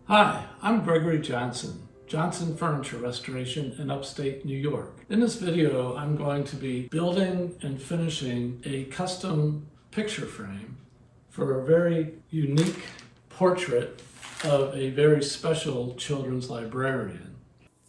Hi, I'm Gregory Johnson, Johnson Furniture Restoration in upstate New York. In this video, I'm going to be building and finishing a custom picture frame for a very unique portrait of a very special children's librarian.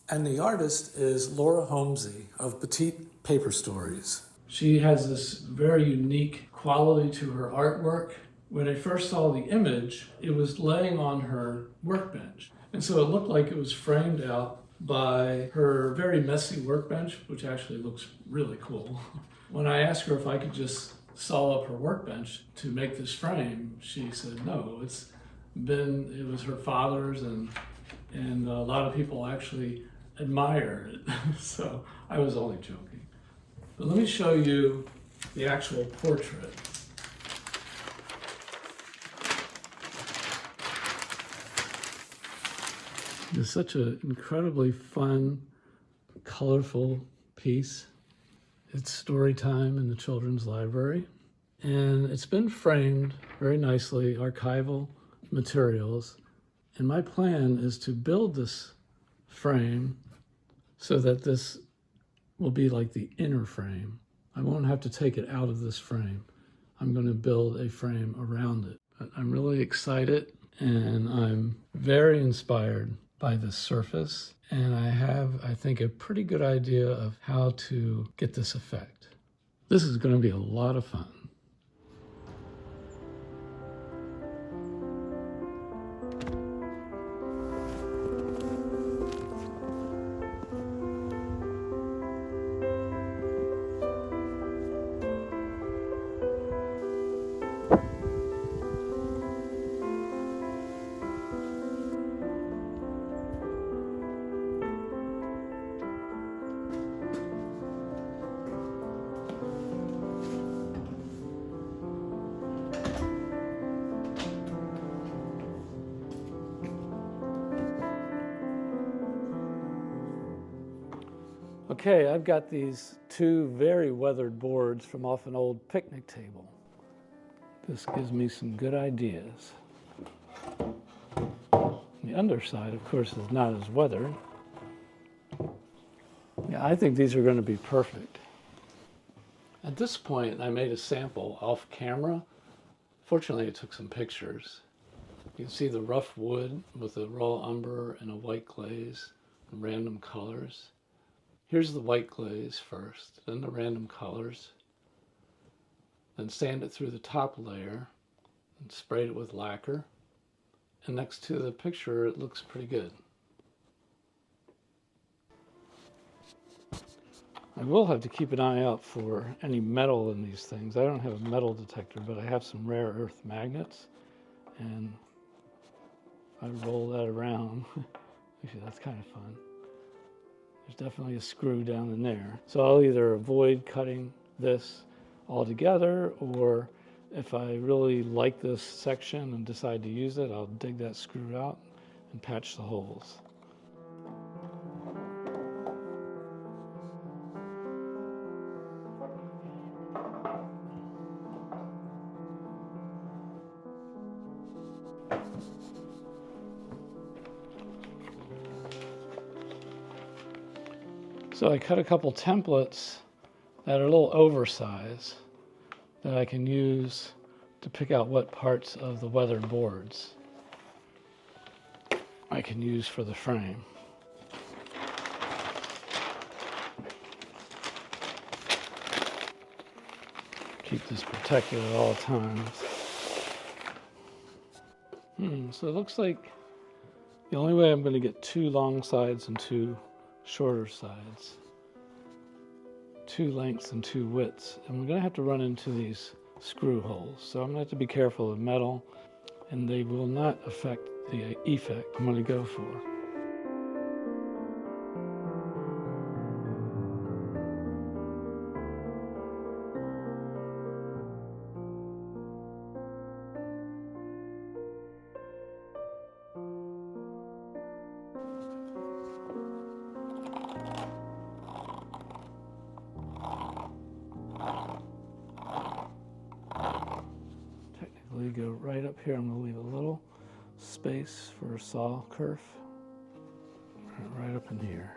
And the artist is Homsey of Petit Paper Stories. She has this very unique quality to her artwork. When I first saw the image, it was laying on her workbench. And so it looked like it was framed out by her very messy workbench, which actually looks really cool. When I asked her if I could just saw up her workbench to make this frame, she said no. It was her father's, and a lot of people actually admire it. So I was only joking. But let me show you the actual portrait. It's such an incredibly fun, colorful piece. It's story time in the children's library. And it's been framed very nicely, archival materials. And my plan is to build this frame so that this will be like the inner frame. I won't have to take it out of this frame. I'm going to build a frame around it. But I'm really excited and I'm very inspired by this surface, and I have, I think, a pretty good idea of how to get this effect. This is going to be a lot of fun. Okay, I've got these two very weathered boards from off an old picnic table. This gives me some good ideas. The underside, of course, is not as weathered. Yeah, I think these are going to be perfect. At this point, I made a sample off camera. Fortunately, I took some pictures. You can see the rough wood with a raw umber and a white glaze and random colors. Here's the white glaze first, then the random colors, then sand it through the top layer and sprayed it with lacquer. And next to the picture, it looks pretty good. I will have to keep an eye out for any metal in these things. I don't have a metal detector, but I have some rare earth magnets, and I roll that around. Actually, that's kind of fun. There's definitely a screw down in there. So I'll either avoid cutting this altogether, or if I really like this section and decide to use it, I'll dig that screw out and patch the holes. So I cut a couple templates that are a little oversized that I can use to pick out what parts of the weathered boards I can use for the frame. Keep this protected at all times. So it looks like the only way I'm going to get two long sides and two shorter sides, two lengths and two widths, and we're going to have to run into these screw holes, so I'm going to have to be careful of metal, and they will not affect the effect I'm going to go for. Go right up here. I'm going to leave a little space for a saw kerf right up in here.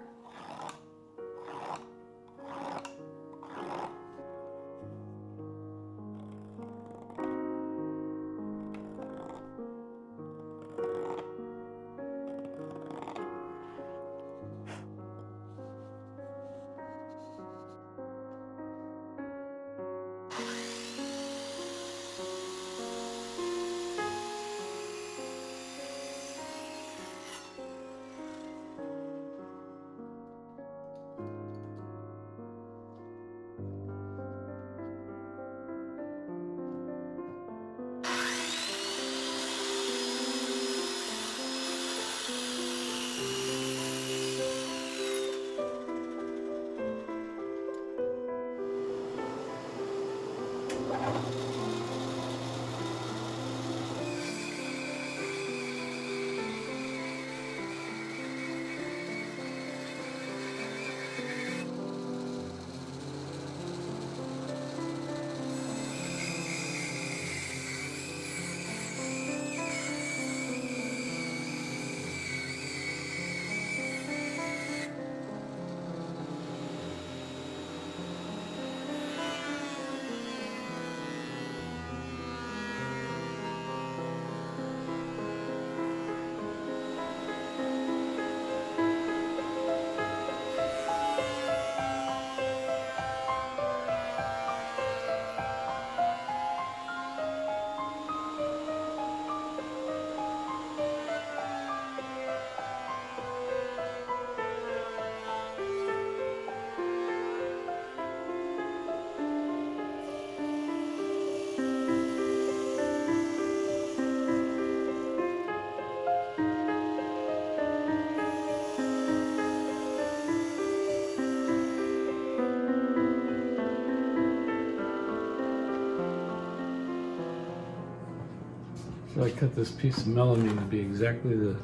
So I cut this piece of melamine to be exactly the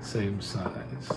same size.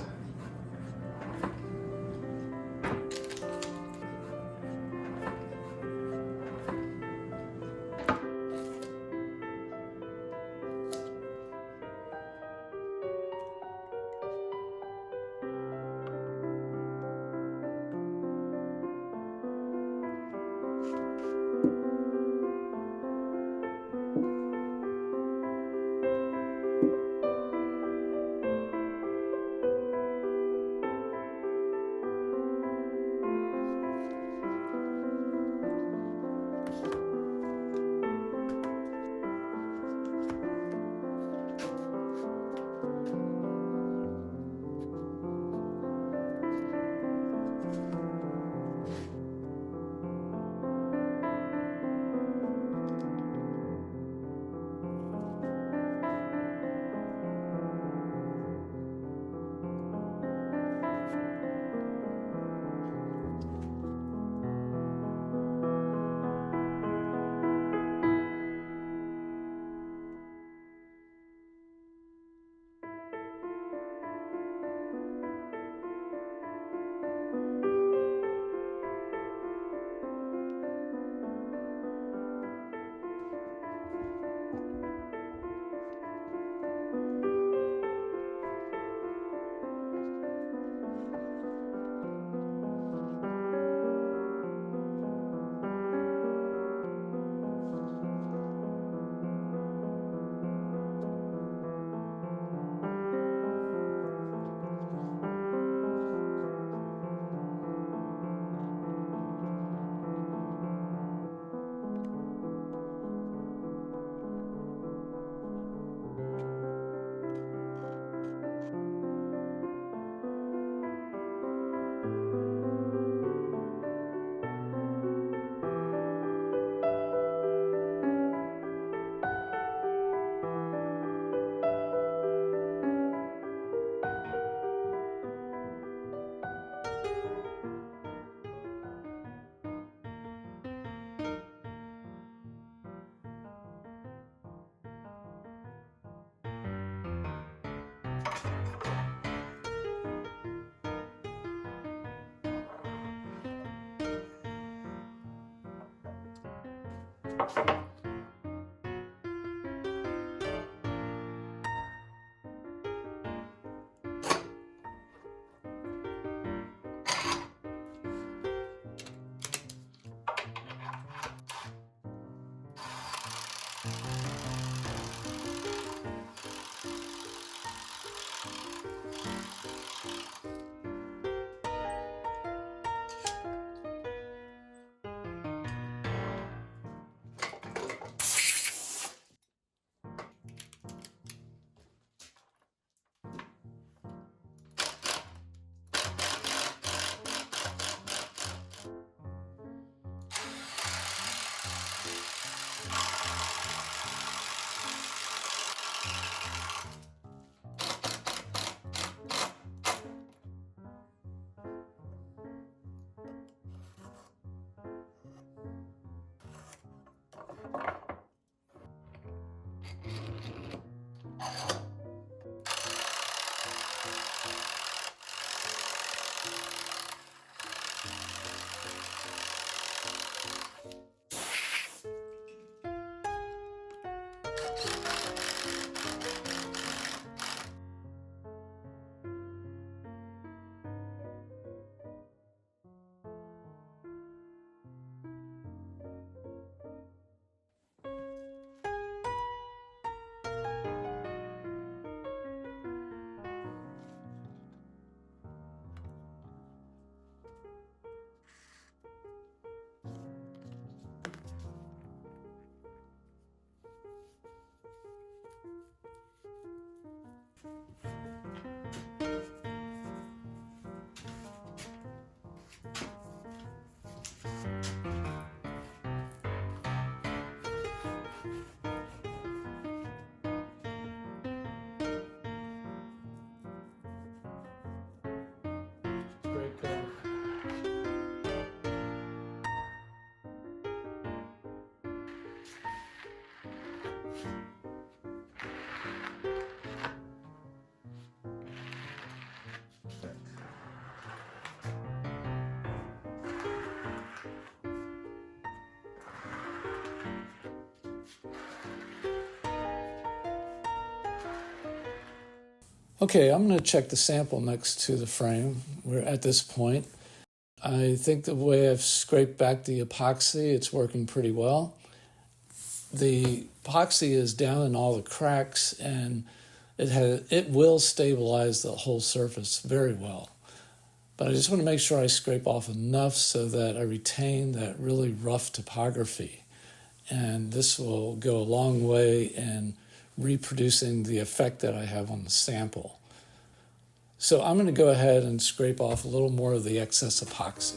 Okay, I'm going to check the sample next to the frame. We're at this point. I think the way I've scraped back the epoxy, it's working pretty well. The epoxy is down in all the cracks, and it will stabilize the whole surface very well. But I just want to make sure I scrape off enough so that I retain that really rough topography. And this will go a long way in reproducing the effect that I have on the sample. So I'm going to go ahead and scrape off a little more of the excess epoxy.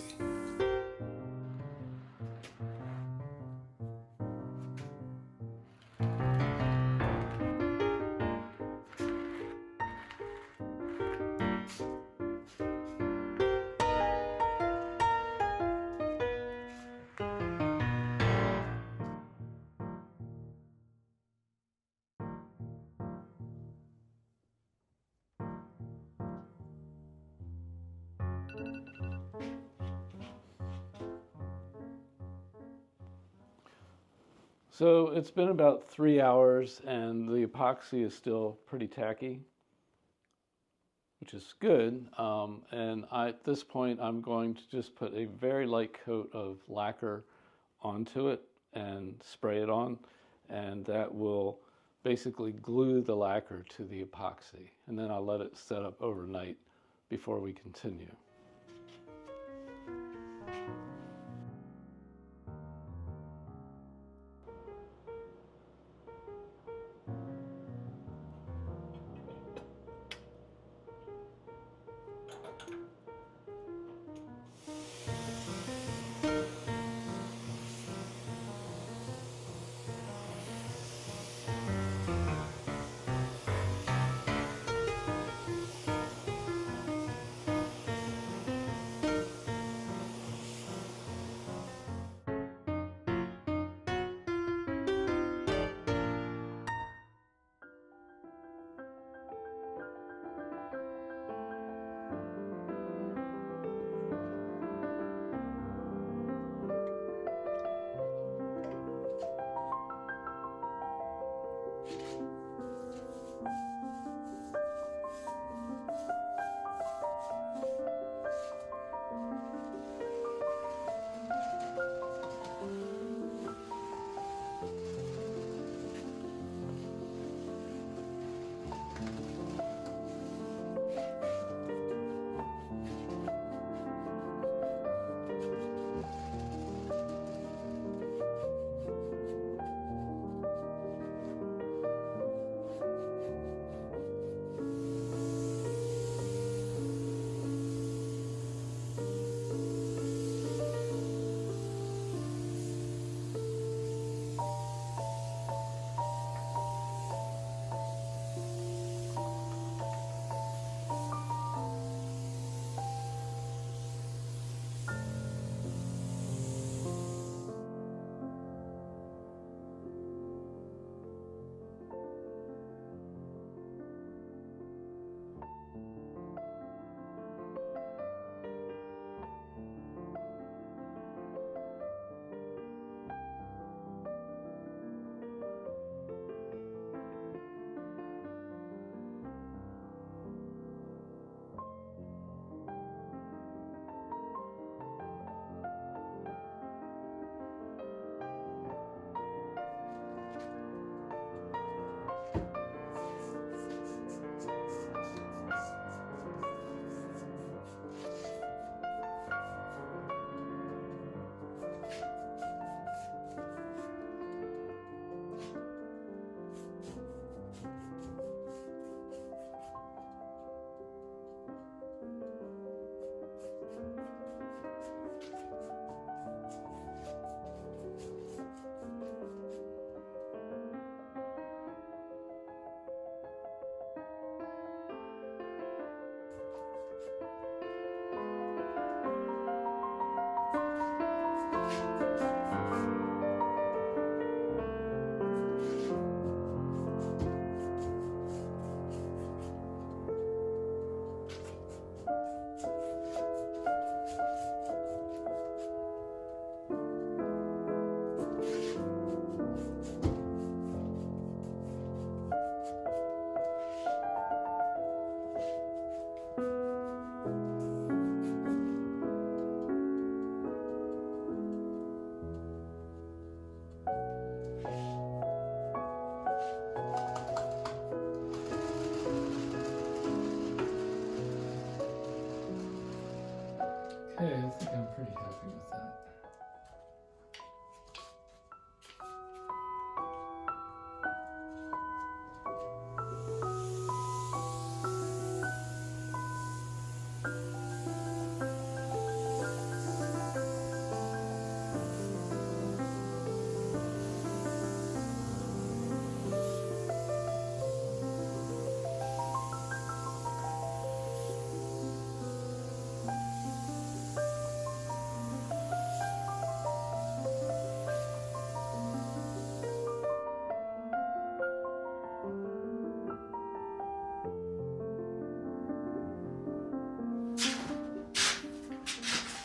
So it's been about 3 hours and the epoxy is still pretty tacky, which is good. At this point, I'm going to just put a very light coat of lacquer onto it and spray it on, and that will basically glue the lacquer to the epoxy. And then I'll let it set up overnight before we continue. pretty happy with that.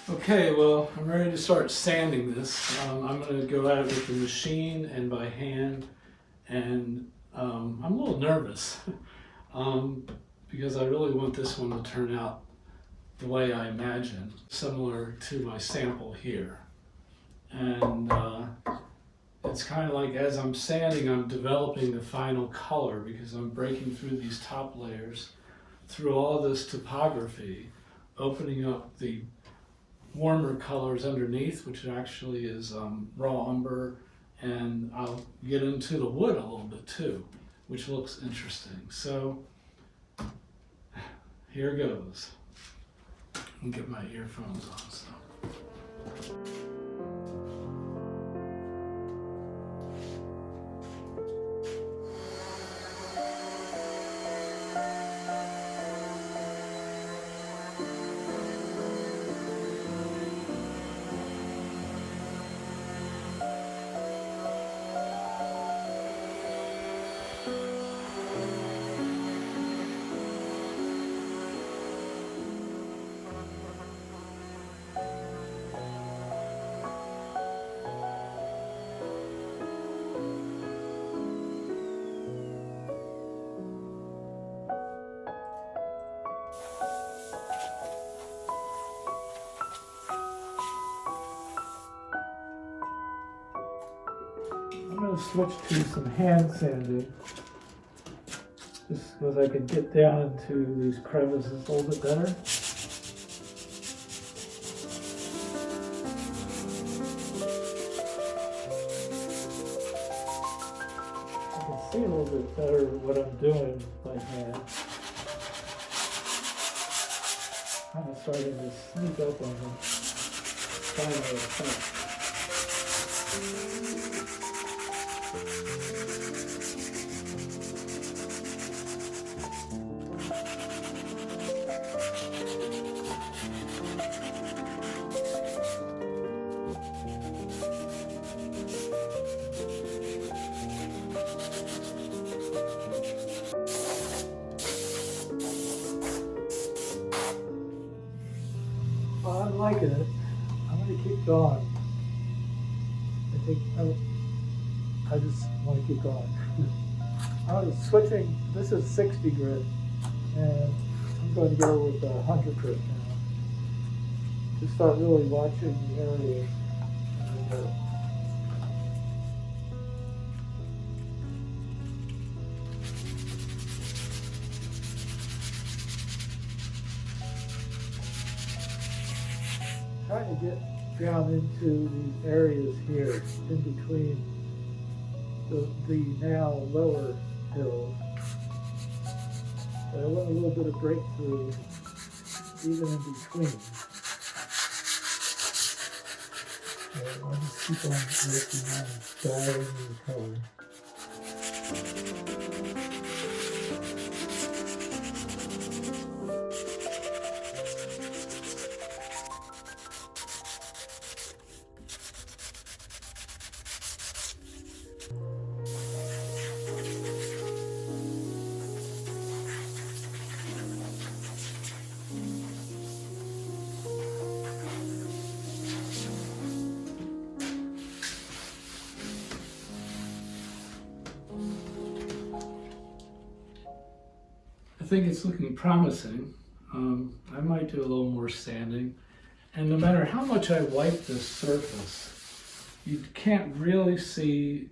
Okay, well, I'm ready to start sanding this. I'm going to go at it with the machine and by hand, and I'm a little nervous because I really want this one to turn out the way I imagine, similar to my sample here. And it's kind of like as I'm sanding, I'm developing the final color because I'm breaking through these top layers, through all this topography, opening up the warmer colors underneath, which actually is raw umber, and I'll get into the wood a little bit too, which looks interesting. So here goes. I'll get my earphones on. So. I'm going to switch to some hand sanding, just because I can get down into these crevices a little bit better. I can see a little bit better what I'm doing by hand. Kind of starting to sneak up on the final effect. Well, I'm liking it. I'm going to keep going. I think I just want to keep going. I'm switching. This is 60 grit, and I'm going to go with 100 grit now. To start really watching the areas. Trying to get down into these areas here in between the now lower hills. But I want a little bit of breakthrough even in between. So I'll just keep on working on dialing the color. I think it's looking promising. I might do a little more sanding. And no matter how much I wipe this surface, you can't really see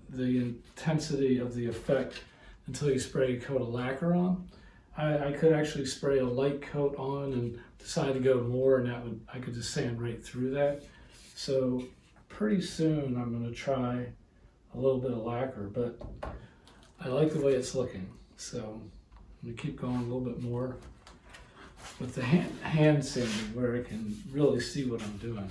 the intensity of the effect until you spray a coat of lacquer on. I could actually spray a light coat on and decide to go more, and I could just sand right through that. So pretty soon I'm going to try a little bit of lacquer, but I like the way it's looking. So I'm going to keep going a little bit more with the hand sanding where I can really see what I'm doing.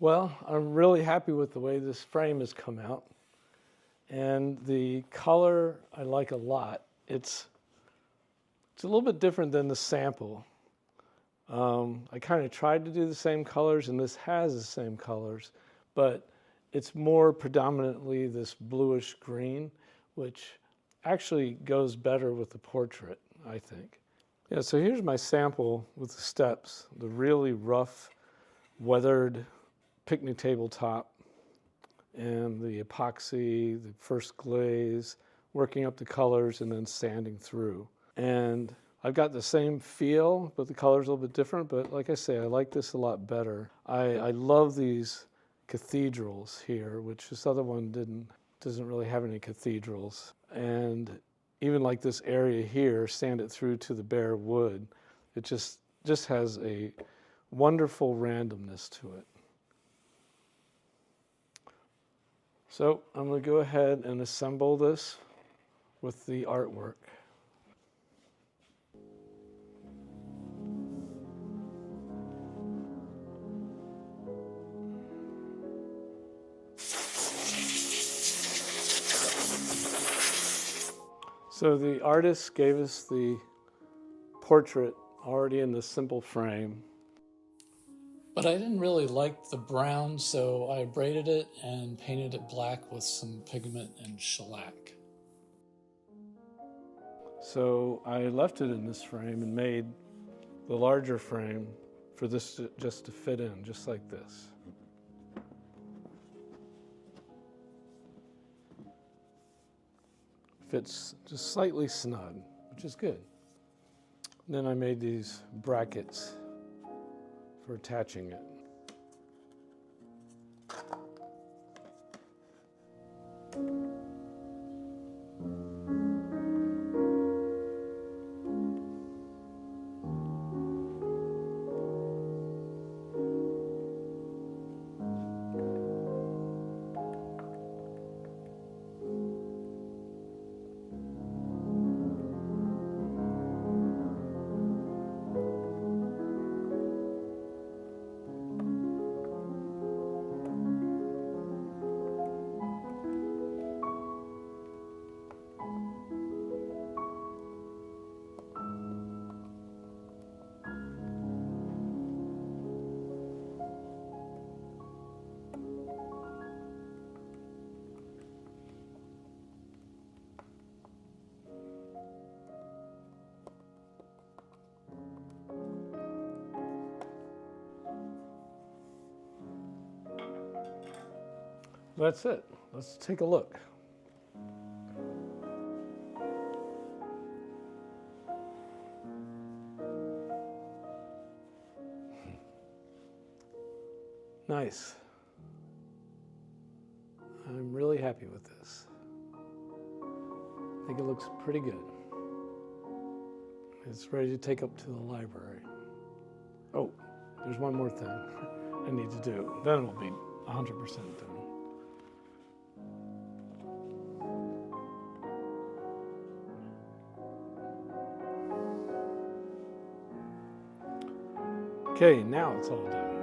Well, I'm really happy with the way this frame has come out. And the color I like a lot. It's a little bit different than the sample. I kind of tried to do the same colors, and this has the same colors, but it's more predominantly this bluish green, which actually goes better with the portrait, I think. Yeah, so here's my sample with the steps, the really rough, weathered picnic table top, and the epoxy, the first glaze, working up the colors and then sanding through. And I've got the same feel, but the color's a little bit different. But like I say, I like this a lot better. I love these cathedrals here, which this other one doesn't really have any cathedrals. And even like this area here, sand it through to the bare wood, it just has a wonderful randomness to it. So I'm going to go ahead and assemble this with the artwork. So the artist gave us the portrait already in the simple frame. But I didn't really like the brown, so I braided it and painted it black with some pigment and shellac. So I left it in this frame and made the larger frame for this just to fit in, just like this. Fits just slightly snug, which is good. And then I made these brackets for attaching it. That's it. Let's take a look. Nice. I'm really happy with this. I think it looks pretty good. It's ready to take up to the library. Oh, there's one more thing I need to do. Then we'll be 100% done. Okay, now it's all done.